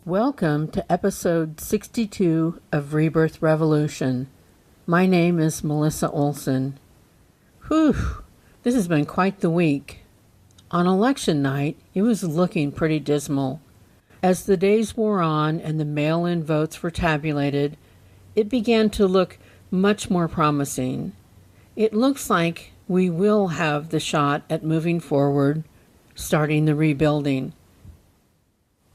Welcome to episode 62 of Rebirth Revolution. My name is Melissa Olson. Whew, this has been quite the week. On election night, it was looking pretty dismal. As the days wore on and the mail-in votes were tabulated, it began to look much more promising. It looks like we will have the shot at moving forward, starting the rebuilding.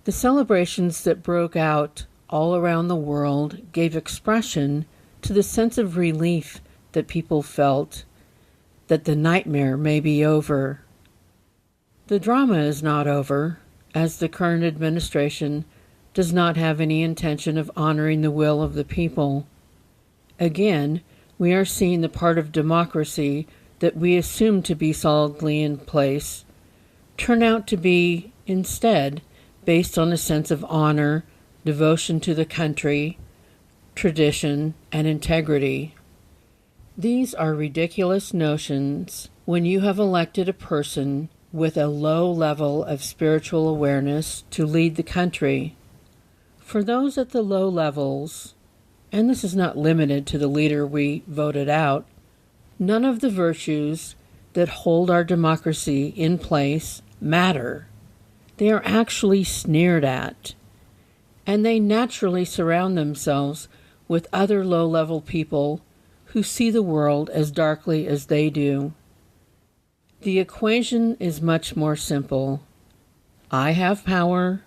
The celebrations that broke out all around the world gave expression to the sense of relief that people felt that the nightmare may be over. The drama is not over, as the current administration does not have any intention of honoring the will of the people. Again, we are seeing the part of democracy that we assume to be solidly in place turn out to be, instead, based on a sense of honor, devotion to the country, tradition, and integrity. These are ridiculous notions when you have elected a person with a low level of spiritual awareness to lead the country. For those at the low levels, and this is not limited to the leader we voted out, none of the virtues that hold our democracy in place matter. They are actually sneered at, and they naturally surround themselves with other low-level people who see the world as darkly as they do. The equation is much more simple. I have power.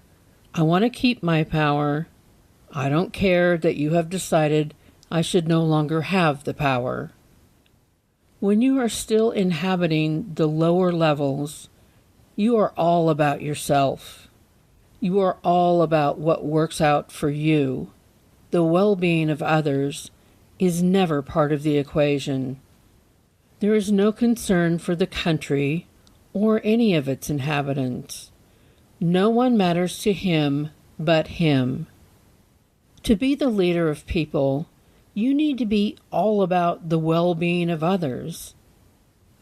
I want to keep my power. I don't care that you have decided I should no longer have the power. When you are still inhabiting the lower levels, you are all about yourself. You are all about what works out for you. The well-being of others is never part of the equation. There is no concern for the country or any of its inhabitants. No one matters to him but him. To be the leader of people, you need to be all about the well-being of others.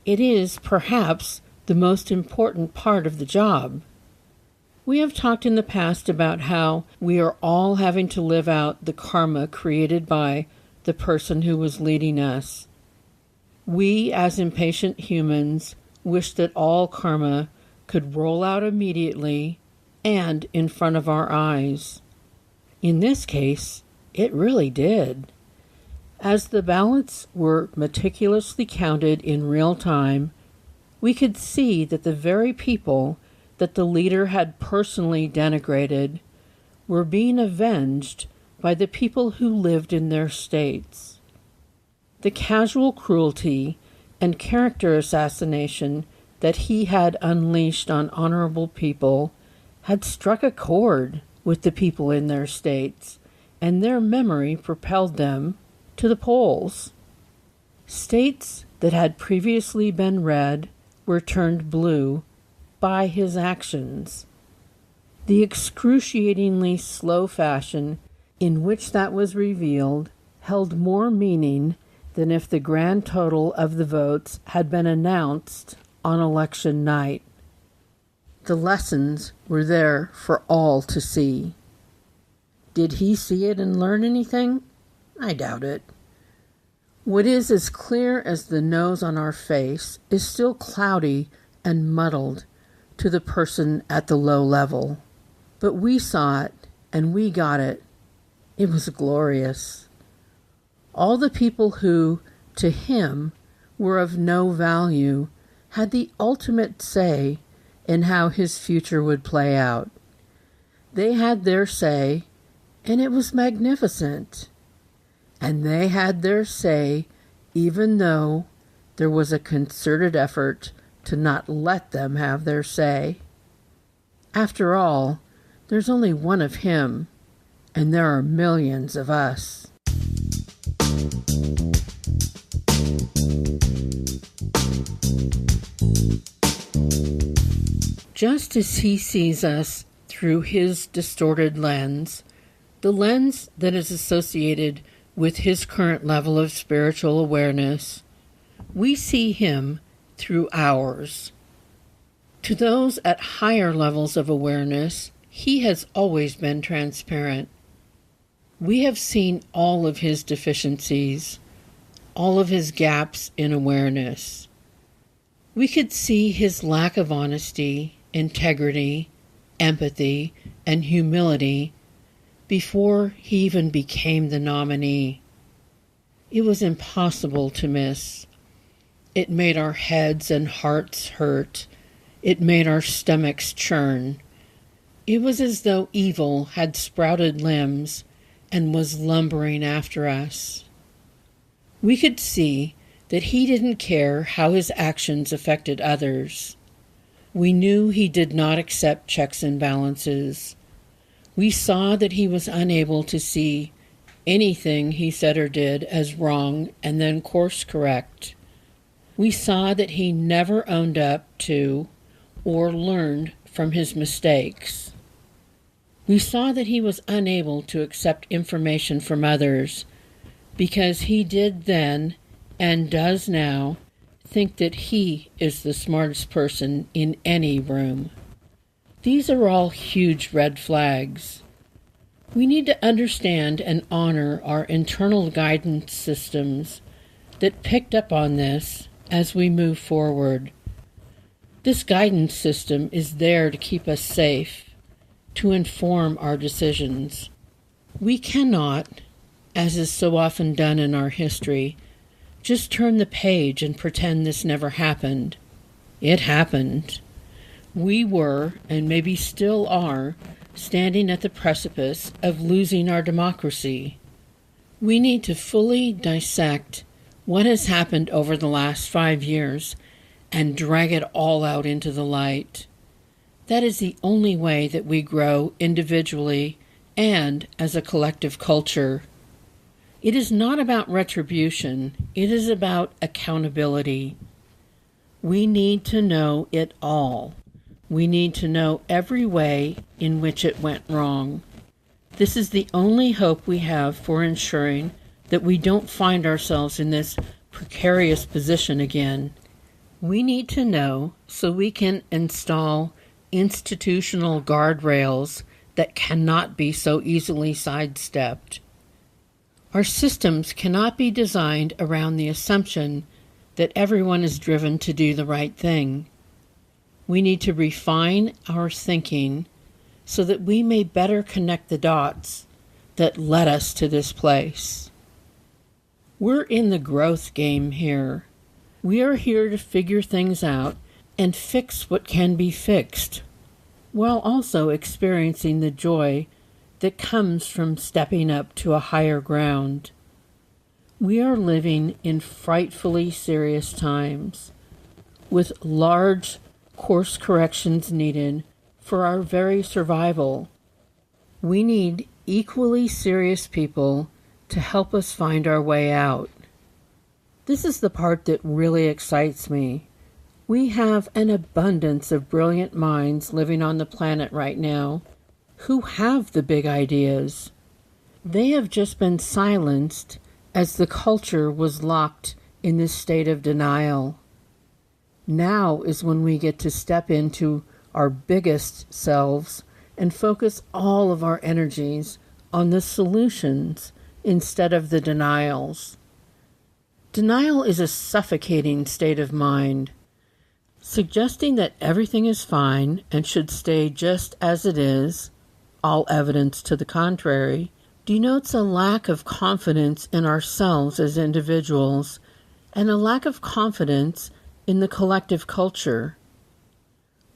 It is, perhaps, the most important part of the job. We have talked in the past about how we are all having to live out the karma created by the person who was leading us. We, as impatient humans, wish that all karma could roll out immediately and in front of our eyes. In this case, it really did. As the ballots were meticulously counted in real time, we could see that the very people that the leader had personally denigrated were being avenged by the people who lived in their states. The casual cruelty and character assassination that he had unleashed on honorable people had struck a chord with the people in their states, and their memory propelled them to the polls. States that had previously been red were turned blue by his actions. The excruciatingly slow fashion in which that was revealed held more meaning than if the grand total of the votes had been announced on election night. The lessons were there for all to see. Did he see it and learn anything? I doubt it. What is as clear as the nose on our face is still cloudy and muddled to the person at the low level. But we saw it, and we got it. It was glorious. All the people who, to him, were of no value had the ultimate say in how his future would play out. They had their say, and it was magnificent. And they had their say even though there was a concerted effort to not let them have their say. After all, there's only one of him, and there are millions of us. Just as he sees us through his distorted lens, the lens that is associated with his current level of spiritual awareness, we see him through ours. To those at higher levels of awareness, He has always been transparent. We have seen all of his deficiencies, all of his gaps in awareness. We could see his lack of honesty, integrity, empathy, and humility before he even became the nominee. It was impossible to miss. It made our heads and hearts hurt. It made our stomachs churn. It was as though evil had sprouted limbs and was lumbering after us. We could see that he didn't care how his actions affected others. We knew he did not accept checks and balances. We saw that he was unable to see anything he said or did as wrong and then course correct. We saw that he never owned up to or learned from his mistakes. We saw that he was unable to accept information from others because he did then and does now think that he is the smartest person in any room. These are all huge red flags. We need to understand and honor our internal guidance systems that picked up on this as we move forward. This guidance system is there to keep us safe, to inform our decisions. We cannot, as is so often done in our history, just turn the page and pretend this never happened. It happened. We were, and maybe still are, standing at the precipice of losing our democracy. We need to fully dissect what has happened over the last 5 years and drag it all out into the light. That is the only way that we grow individually and as a collective culture. It is not about retribution. It is about accountability. We need to know it all. We need to know every way in which it went wrong. This is the only hope we have for ensuring that we don't find ourselves in this precarious position again. We need to know so we can install institutional guardrails that cannot be so easily sidestepped. Our systems cannot be designed around the assumption that everyone is driven to do the right thing. We need to refine our thinking so that we may better connect the dots that led us to this place. We're in the growth game here. We are here to figure things out and fix what can be fixed, while also experiencing the joy that comes from stepping up to a higher ground. We are living in frightfully serious times, with large course corrections needed for our very survival. We need equally serious people to help us find our way out. This is the part that really excites me. We have an abundance of brilliant minds living on the planet right now who have the big ideas. They have just been silenced as the culture was locked in this state of denial. Now is when we get to step into our biggest selves and focus all of our energies on the solutions instead of the denials. Denial is a suffocating state of mind. Suggesting that everything is fine and should stay just as it is, all evidence to the contrary, denotes a lack of confidence in ourselves as individuals and a lack of confidence in the collective culture.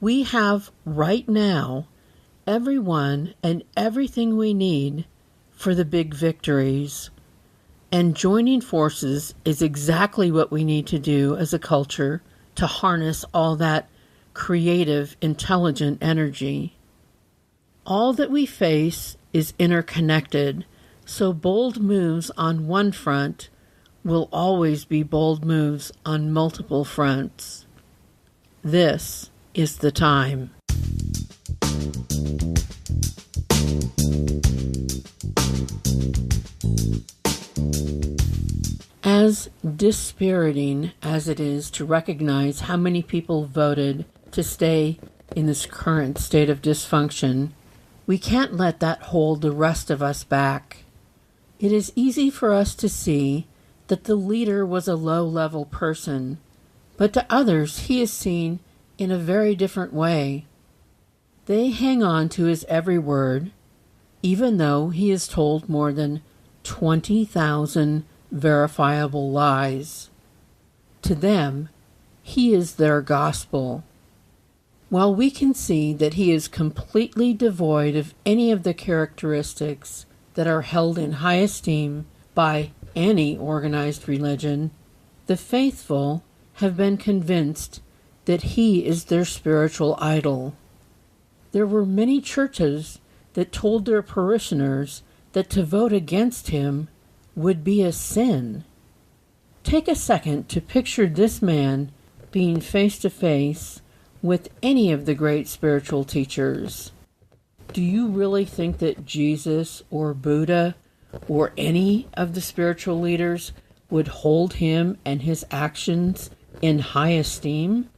We have right now everyone and everything we need for the big victories, and joining forces is exactly what we need to do as a culture to harness all that creative, intelligent energy. All that we face is interconnected, so bold moves on one front will always be bold moves on multiple fronts. This is the time. As dispiriting as it is to recognize how many people voted to stay in this current state of dysfunction, We can't let that hold the rest of us back. It is easy for us to see that the leader was a low-level person, but to others he is seen in a very different way. They hang on to his every word, even though he has told more than 20,000 verifiable lies. To them, he is their gospel. While we can see that he is completely devoid of any of the characteristics that are held in high esteem by any organized religion, the faithful have been convinced that he is their spiritual idol. There were many churches that told their parishioners that to vote against him would be a sin. Take a second to picture this man being face to face with any of the great spiritual teachers. Do you really think that Jesus or Buddha or any of the spiritual leaders would hold him and his actions in high esteem?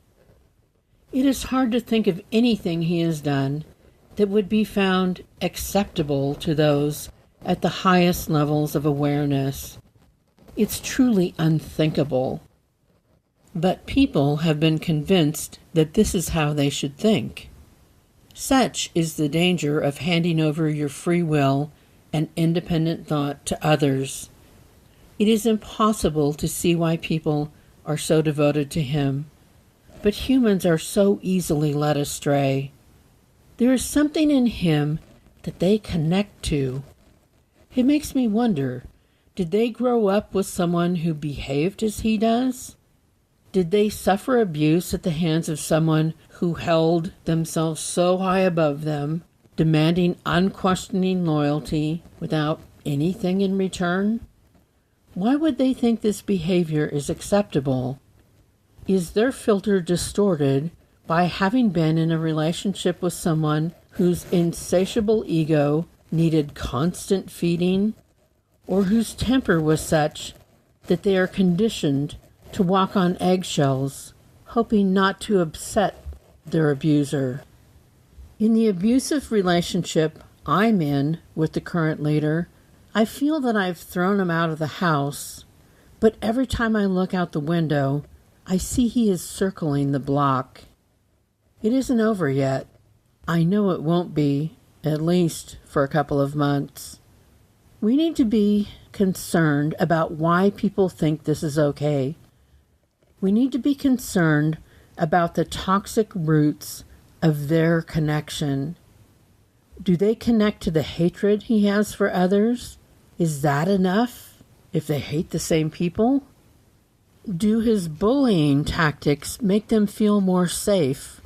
It is hard to think of anything he has done that would be found acceptable to those at the highest levels of awareness. It's truly unthinkable. But people have been convinced that this is how they should think. Such is the danger of handing over your free will and independent thought to others. It is impossible to see why people are so devoted to him, but humans are so easily led astray. There is something in him that they connect to. It makes me wonder, did they grow up with someone who behaved as he does? Did they suffer abuse at the hands of someone who held themselves so high above them, demanding unquestioning loyalty without anything in return? Why would they think this behavior is acceptable? Is their filter distorted by having been in a relationship with someone whose insatiable ego needed constant feeding, or whose temper was such that they are conditioned to walk on eggshells, hoping not to upset their abuser? In the abusive relationship I'm in with the current leader, I feel that I've thrown him out of the house, but every time I look out the window, I see he is circling the block. It isn't over yet. I know it won't be, at least for a couple of months. We need to be concerned about why people think this is okay. We need to be concerned about the toxic roots of their connection. Do they connect to the hatred he has for others? Is that enough if they hate the same people? Do his bullying tactics make them feel more safe,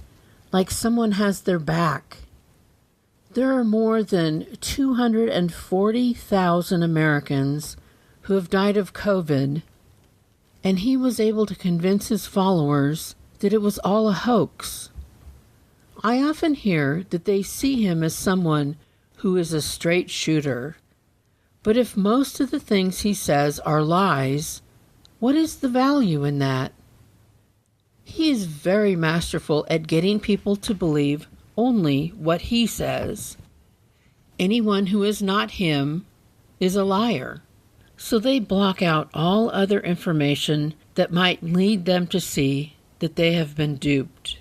like someone has their back? There are more than 240,000 Americans who have died of COVID, and he was able to convince his followers that it was all a hoax. I often hear that they see him as someone who is a straight shooter. But if most of the things he says are lies, what is the value in that? He is very masterful at getting people to believe only what he says. Anyone who is not him is a liar. So they block out all other information that might lead them to see that they have been duped.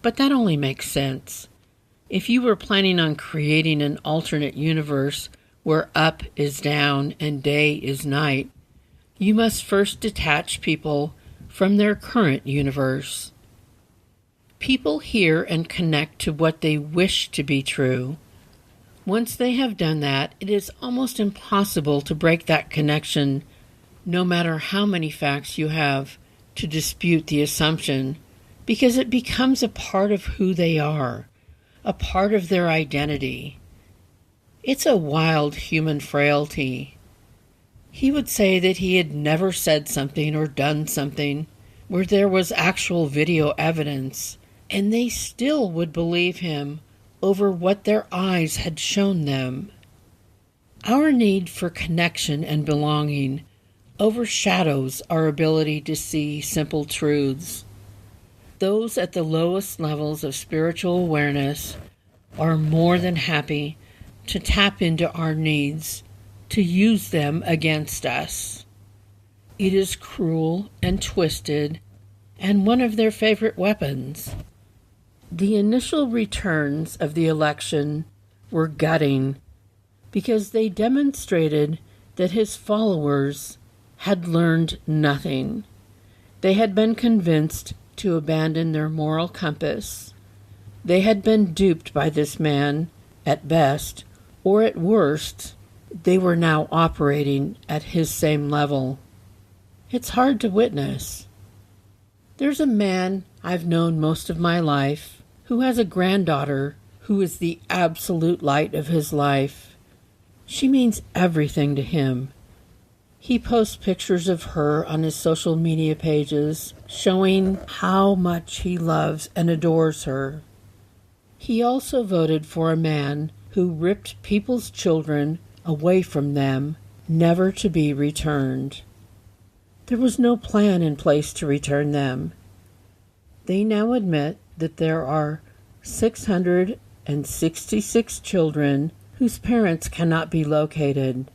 But that only makes sense. If you were planning on creating an alternate universe where up is down and day is night, you must first detach people from their current universe. People hear and connect to what they wish to be true. Once they have done that, it is almost impossible to break that connection, no matter how many facts you have to dispute the assumption, because it becomes a part of who they are, a part of their identity. It's a wild human frailty. He would say that he had never said something or done something where there was actual video evidence, and they still would believe him over what their eyes had shown them. Our need for connection and belonging overshadows our ability to see simple truths. Those at the lowest levels of spiritual awareness are more than happy to tap into our needs, to use them against us. It is cruel and twisted, and one of their favorite weapons. The initial returns of the election were gutting because they demonstrated that his followers had learned nothing. They had been convinced to abandon their moral compass. They had been duped by this man, at best, or at worst, they were now operating at his same level. It's hard to witness. There's a man I've known most of my life who has a granddaughter who is the absolute light of his life. She means everything to him. He posts pictures of her on his social media pages, showing how much he loves and adores her. He also voted for a man who ripped people's children away from them, never to be returned. There was no plan in place to return them. They now admit that there are 666 children whose parents cannot be located.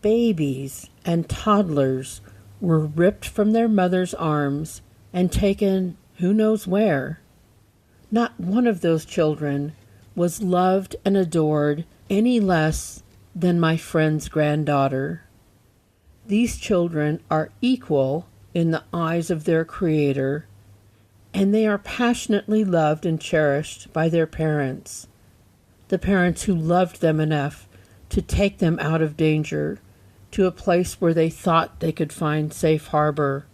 Babies and toddlers were ripped from their mother's arms and taken who knows where. Not one of those children was loved and adored any less than my friend's granddaughter. These children are equal in the eyes of their Creator, and they are passionately loved and cherished by their parents, the parents who loved them enough to take them out of danger to a place where they thought they could find safe harbor.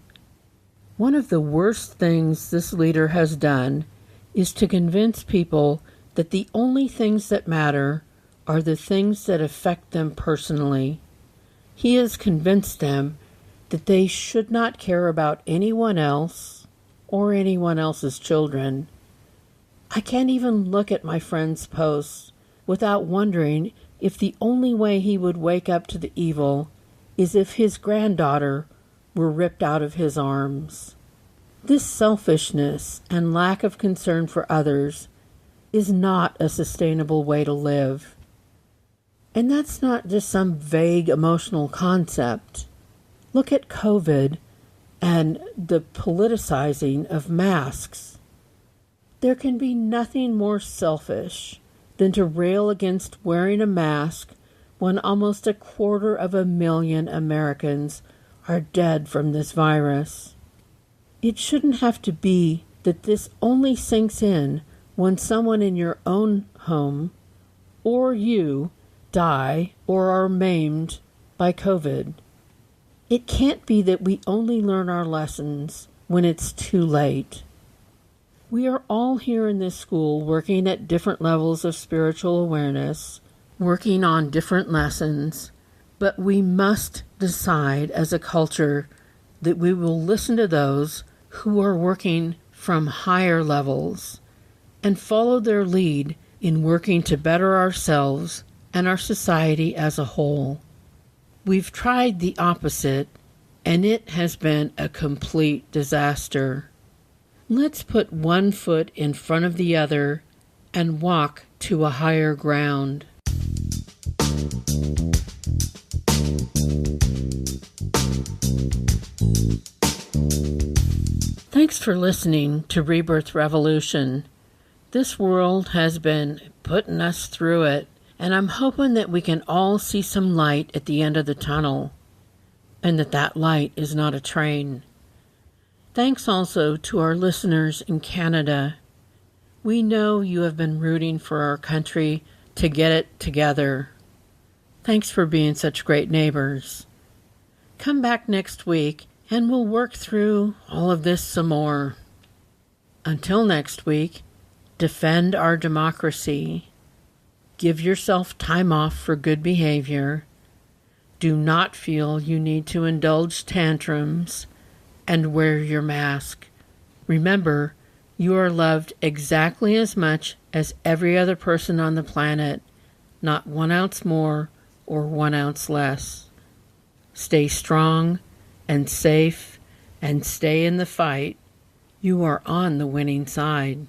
One of the worst things this leader has done is to convince people that the only things that matter are the things that affect them personally. He has convinced them that they should not care about anyone else or anyone else's children. I can't even look at my friend's posts without wondering if the only way he would wake up to the evil is if his granddaughter were ripped out of his arms. This selfishness and lack of concern for others is not a sustainable way to live. And that's not just some vague emotional concept. Look at COVID and the politicizing of masks. There can be nothing more selfish than to rail against wearing a mask when almost 250,000 Americans are dead from this virus. It shouldn't have to be that this only sinks in when someone in your own home or you die or are maimed by COVID. It can't be that we only learn our lessons when it's too late. We are all here in this school working at different levels of spiritual awareness, working on different lessons, but we must decide as a culture that we will listen to those who are working from higher levels and follow their lead in working to better ourselves and our society as a whole. We've tried the opposite, and it has been a complete disaster. Let's put one foot in front of the other and walk to a higher ground. Thanks for listening to Rebirth Revolution. This world has been putting us through it, and I'm hoping that we can all see some light at the end of the tunnel, and that light is not a train. Thanks also to our listeners in Canada. We know you have been rooting for our country to get it together. Thanks for being such great neighbors. Come back next week and we'll work through all of this some more. Until next week, defend our democracy. Give yourself time off for good behavior. Do not feel you need to indulge tantrums, and wear your mask. Remember, you are loved exactly as much as every other person on the planet, not 1 ounce more or 1 ounce less. Stay strong and safe and stay in the fight. You are on the winning side.